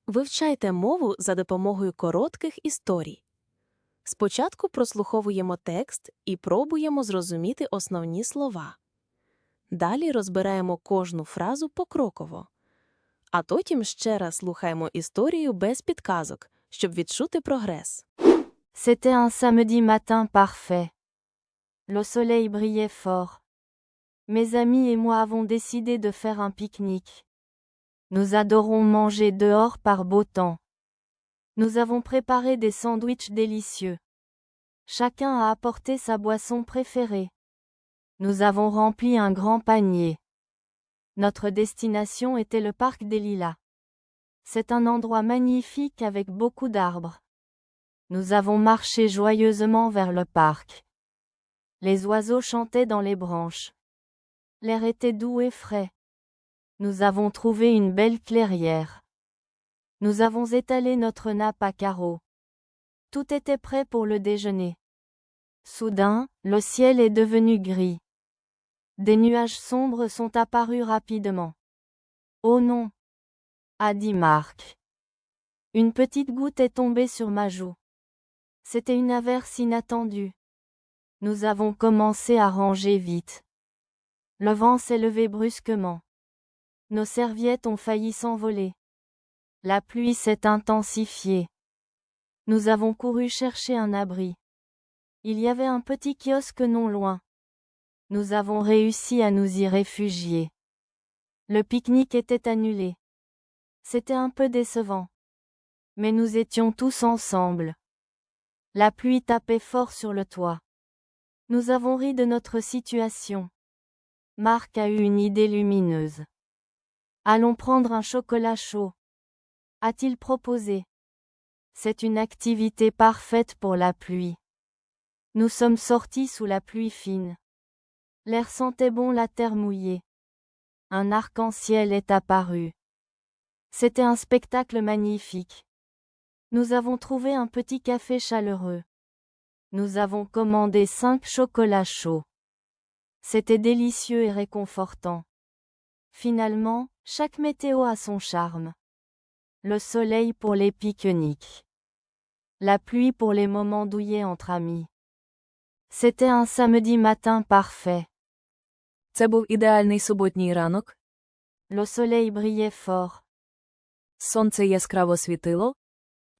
Вивчайте мову за допомогою коротких історій. Спочатку прослуховуємо текст і пробуємо зрозуміти основні слова. Далі розбираємо кожну фразу покроково. А потім ще раз слухаємо історію без підказок, щоб відчути прогрес. C'était un samedi matin parfait. Le soleil brillait fort. Mes amis et moi avons décidé de faire un pique-nique. Nous adorons manger dehors par beau temps. Nous avons préparé des sandwichs délicieux. Chacun a apporté sa boisson préférée. Nous avons rempli un grand panier. Notre destination était le parc des Lilas. C'est un endroit magnifique avec beaucoup d'arbres. Nous avons marché joyeusement vers le parc. Les oiseaux chantaient dans les branches. L'air était doux et frais. Nous avons trouvé une belle clairière. Nous avons étalé notre nappe à carreaux. Tout était prêt pour le déjeuner. Soudain, le ciel est devenu gris. Des nuages sombres sont apparus rapidement. Oh non! A dit Marc. Une petite goutte est tombée sur ma joue. C'était une averse inattendue. Nous avons commencé à ranger vite. Le vent s'est levé brusquement. Nos serviettes ont failli s'envoler. La pluie s'est intensifiée. Nous avons couru chercher un abri. Il y avait un petit kiosque non loin. Nous avons réussi à nous y réfugier. Le pique-nique était annulé. C'était un peu décevant. Mais nous étions tous ensemble. La pluie tapait fort sur le toit. Nous avons ri de notre situation. Marc a eu une idée lumineuse. Allons prendre un chocolat chaud, a-t-il proposé. C'est une activité parfaite pour la pluie. Nous sommes sortis sous la pluie fine. L'air sentait bon la terre mouillée. Un arc-en-ciel est apparu. C'était un spectacle magnifique. Nous avons trouvé un petit café chaleureux. Nous avons commandé 5 chocolats chauds. C'était délicieux et réconfortant. Finalement, chaque météo a son charme. Le soleil pour les pique-niques. La pluie pour les moments douillets entre amis. C'était un samedi matin parfait. Це був ідеальний суботній ранок. Le soleil brillait fort. Сонце яскраво світило.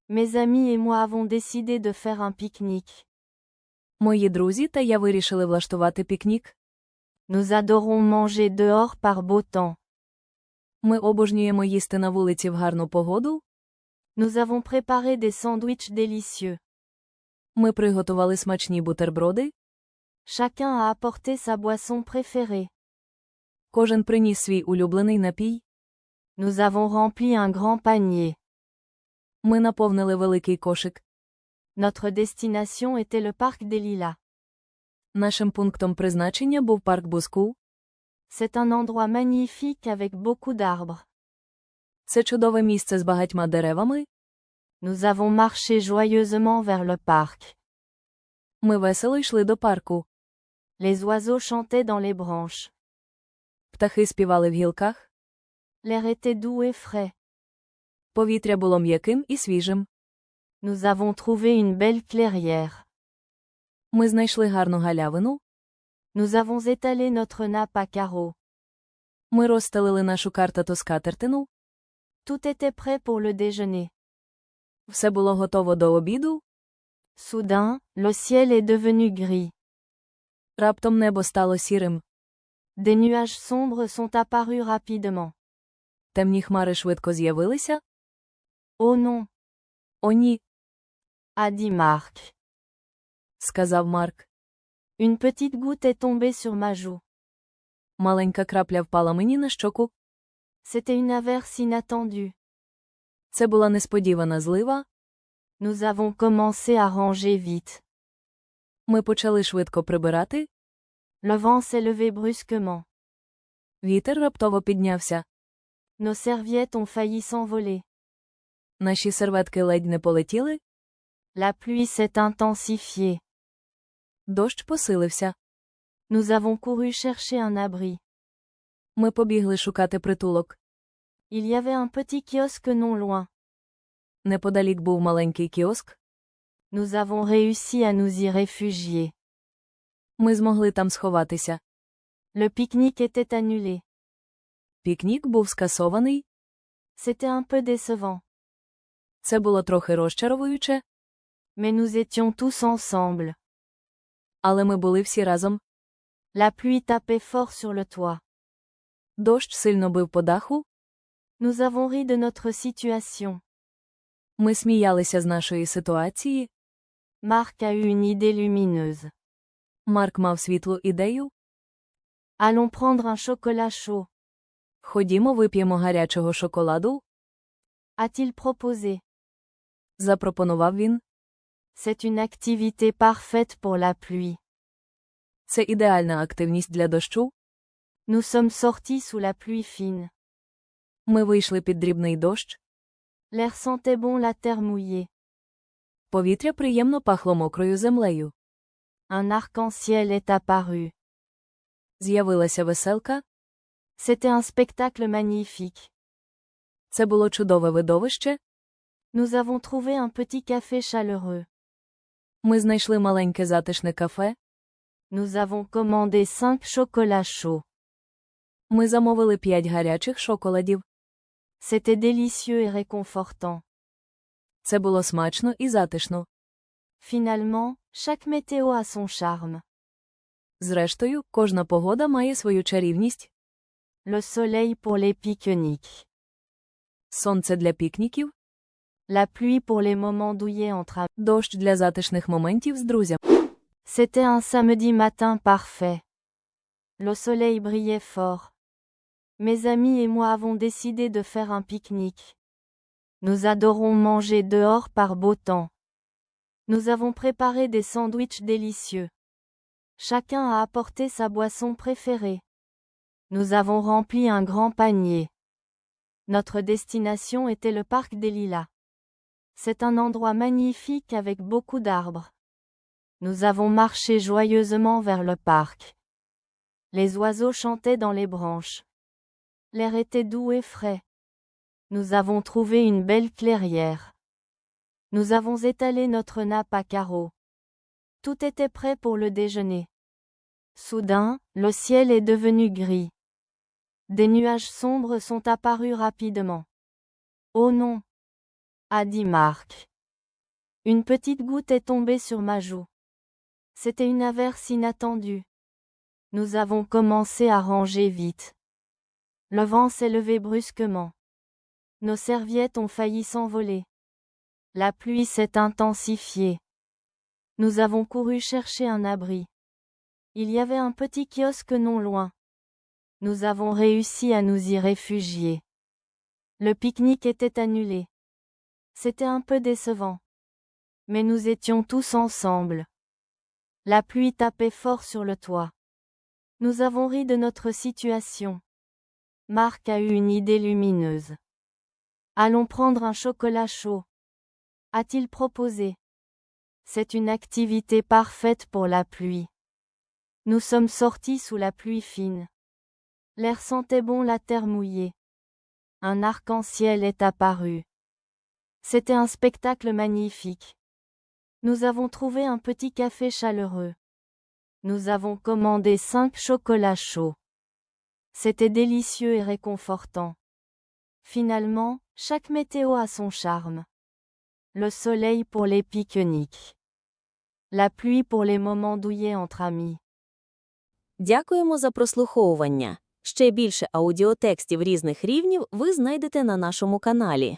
Mes amis et moi avons décidé de faire un pique-nique. Мої друзі та я вирішили влаштувати пікнік. Nous adorons manger dehors par beau temps. Ми обожнюємо їсти на вулиці в гарну погоду. Nous avons préparé des sandwichs délicieux. Ми приготували смачні бутерброди. Chacun a apporté sa boisson préférée. Кожен приніс свій улюблений напій. Nous avons rempli un grand panier. Ми наповнили великий кошик. Notre destination était le parc des Lilas. Нашим пунктом призначення був парк Буску. C'est un endroit magnifique avec beaucoup d'arbres. Це чудове місце з багатьма деревами. Nous avons marché joyeusement vers le parc. Ми весело йшли до парку. Les oiseaux chantaient dans les branches. Птахи співали в гілках. L'air était doux et frais. Повітря було м'яким і свіжим. Nous avons trouvé une belle clairière. Ми знайшли гарну галявину. Nous avons étalé notre nappe à carreaux. Ми розстелили нашу картату скатертину. Tout était prêt pour le déjeuner. Все було готово до обіду. Soudain, le ciel est devenu gris. Раптом небо стало сірим. Des nuages sombres sont apparus rapidement. Темні хмари швидко з'явилися. Oh non! О ні, A dit Marc. сказав Марк. Une petite goutte est tombée sur ma joue. Маленька крапля впала мені на щоку. C'était une averse inattendue. Це була несподівана злива. Nous avons commencé à ranger vite. Ми почали швидко прибирати. Le vent s'est levé brusquement. Вітер раптово піднявся. Nos serviettes ont failli s'envoler. Наші серветки ледь не полетіли. La pluie s'est intensifiée. Дощ посилився. Nous avons couru chercher un abri. Ми побігли шукати притулок. Il y avait un petit kiosque non loin. Неподалік був маленький кіоск. Nous avons réussi à nous y réfugier. Ми змогли там сховатися. Le pique-nique était annulé. Пікнік був скасований. C'était un peu décevant. Це було трохи розчаровуюче, Mais nous étions tous ensemble. але ми були всі разом. La pluie tapait fort sur le toit. Дощ сильно бив по даху. Nous avons ri de notre situation. Ми сміялися з нашої ситуації. Marc a eu une idée lumineuse. Марк мав світлу ідею. Allons prendre un chocolat chaud. Ходімо вип'ємо гарячого шоколаду, A-t-il proposé? запропонував він. C'est une activité parfaite pour la pluie. Це ідеальна активність для дощу. Nous sommes sortis sous la pluie fine. Ми вийшли під дрібний дощ. L'air sentait bon la terre mouillée. Повітря приємно пахло мокрою землею. Un arc-en-ciel est apparu. З'явилася веселка. C'était un spectacle magnifique. Це було чудове видовище. Nous avons trouvé un petit café chaleureux. Ми знайшли маленьке затишне кафе. Nous avons commandé 5 chocolats chauds. Ми замовили 5 гарячих шоколадів. C'était délicieux et réconfortant. Це було смачно і затишно. Finalement, chaque météo a son charme. Зрештою, кожна погода має свою чарівність. Le soleil pour les pique-niques. Сонце для пікніків, La pluie pour les moments douillets entre amis. дощ для затишних моментів з друзями. C'était un samedi matin parfait. Le soleil brillait fort. Mes amis et moi avons décidé de faire un pique-nique. Nous adorons manger dehors par beau temps. Nous avons préparé des sandwichs délicieux. Chacun a apporté sa boisson préférée. Nous avons rempli un grand panier. Notre destination était le parc des Lilas. C'est un endroit magnifique avec beaucoup d'arbres. Nous avons marché joyeusement vers le parc. Les oiseaux chantaient dans les branches. L'air était doux et frais. Nous avons trouvé une belle clairière. Nous avons étalé notre nappe à carreaux. Tout était prêt pour le déjeuner. Soudain, le ciel est devenu gris. Des nuages sombres sont apparus rapidement. Oh non! A dit Marc. Une petite goutte est tombée sur ma joue. C'était une averse inattendue. Nous avons commencé à ranger vite. Le vent s'est levé brusquement. Nos serviettes ont failli s'envoler. La pluie s'est intensifiée. Nous avons couru chercher un abri. Il y avait un petit kiosque non loin. Nous avons réussi à nous y réfugier. Le pique-nique était annulé. C'était un peu décevant. Mais nous étions tous ensemble. La pluie tapait fort sur le toit. Nous avons ri de notre situation. Marc a eu une idée lumineuse. Allons prendre un chocolat chaud. A-t-il proposé? C'est une activité parfaite pour la pluie. Nous sommes sortis sous la pluie fine. L'air sentait bon la terre mouillée. Un arc-en-ciel est apparu. C'était un spectacle magnifique. Nous avons trouvé un petit café chaleureux. Nous avons commandé 5 chocolats chauds. C'était délicieux et réconfortant. Finalement, chaque météo a son charme. Le soleil pour les pique-niques. La pluie pour les moments douillets entre amis. Дякуємо за прослуховування. Ще більше аудіотекстів різних рівнів ви знайдете на нашому каналі.